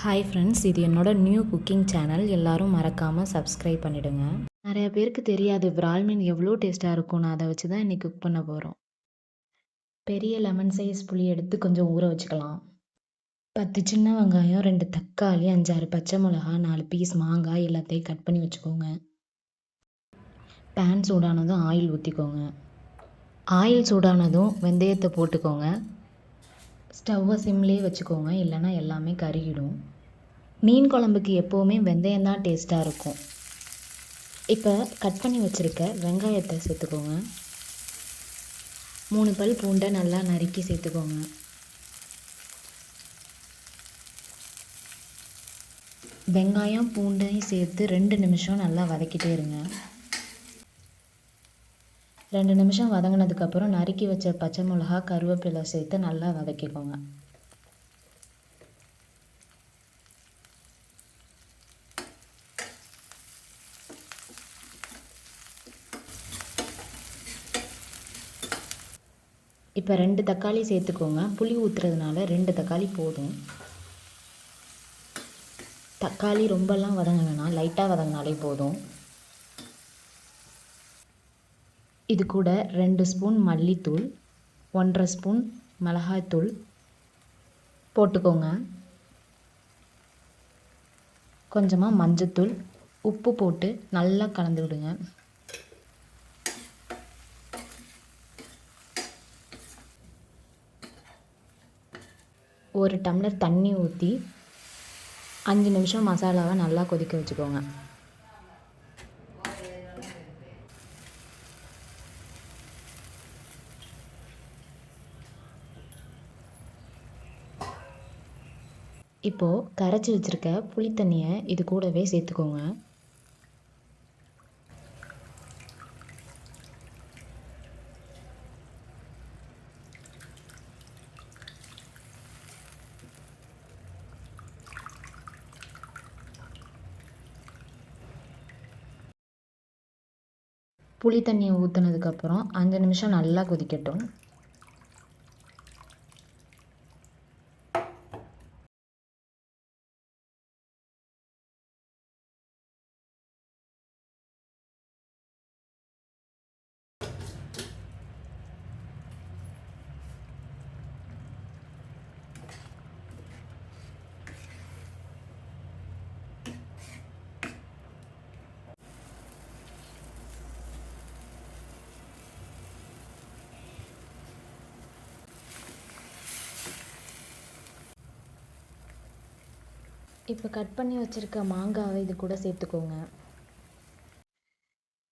Hi friends, இது என்னோட new cooking channel. எல்லாரும் மறக்காமல் சப்ஸ்கிரைப் பண்ணிவிடுங்க. நிறைய பேருக்கு தெரியாது விரால் மீன் எவ்வளோ டேஸ்ட்டாக இருக்கும். நான் அதை வச்சு தான் இன்றைக்கி குக் பண்ண போகிறோம். பெரிய லெமன் சைஸ் புளி எடுத்து கொஞ்சம் ஊற வச்சுக்கலாம். 10 சின்ன வெங்காயம், 2 தக்காளி, 5-6 பச்சை மிளகா, 4 பீஸ் மாங்காய் எல்லாத்தையும் கட் பண்ணி வச்சுக்கோங்க. பேன் சூடானதும் ஆயில் ஊற்றிக்கோங்க. ஆயில் சூடானதும் வெந்தயத்தை போட்டுக்கோங்க. ஸ்டவ்வை சிம்லேயே வச்சுக்கோங்க, இல்லைன்னா எல்லாமே கருகிடும். மீன் குழம்புக்கு எப்போவுமே வெந்தயம் தான் டேஸ்ட்டாக இருக்கும். இப்போ கட் பண்ணி வச்சுருக்க வெங்காயத்தை சேர்த்துக்கோங்க. 3 பல் பூண்டை நல்லா நறுக்கி சேர்த்துக்கோங்க. வெங்காயம் பூண்டையும் சேர்த்து 2 நிமிஷம் நல்லா வதக்கிட்டே இருங்க. 2 நிமிஷம் வதங்கினதுக்கப்புறம் நறுக்கி வச்ச பச்சை மிளகா, கருவேப்பிலை சேர்த்து நல்லா வதக்கிக்கோங்க. இப்போ 2 தக்காளி சேர்த்துக்கோங்க. புளி ஊற்றுறதுனால 2 தக்காளி போதும். தக்காளி ரொம்பலாம் வதங்க வேணாம், லைட்டாக வதங்கினாலே போதும். இது கூட 2 ஸ்பூன் மல்லித்தூள், 1½ ஸ்பூன் மிளகாய்த்தூள் போட்டுக்கோங்க. கொஞ்சமாக மஞ்சத்தூள், உப்பு போட்டு நல்லா கலந்து விடுங்க. ஒரு டம்ளர் தண்ணி ஊற்றி 5 நிமிஷம் மசாலாவை நல்லா கொதிக்க வச்சுக்கோங்க. இப்போது கரைச்சி வச்சுருக்க புளி தண்ணியை இது கூடவே சேர்த்துக்கோங்க. புளி தண்ணியை ஊற்றுனதுக்கப்புறம் 5 நிமிஷம் நல்லா கொதிக்கட்டும். இப்போ கட் பண்ணி வச்சுருக்க மாங்காவை இது கூட சேர்த்துக்கோங்க.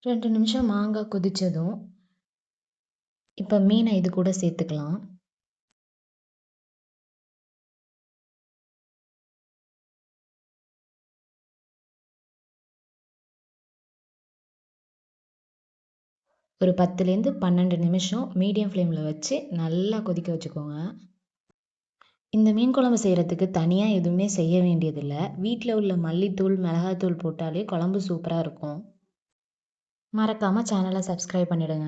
2 நிமிஷம் மாங்காய் கொதித்ததும் இப்போ மீனை இது கூட சேர்த்துக்கலாம். ஒரு 10லேருந்து 12 நிமிஷம் மீடியம் ஃப்ளேமில் வச்சு நல்லா கொதிக்க வச்சுக்கோங்க. இந்த மீன் குழம்பு செய்கிறதுக்கு தனியாக எதுவுமே செய்ய வேண்டியதில்லை. வீட்டில் உள்ள மல்லித்தூள், மிளகாய்த்தூள் போட்டாலே குழம்பு சூப்பராக இருக்கும். மறக்காமல் சேனலை சப்ஸ்கிரைப் பண்ணிவிடுங்க.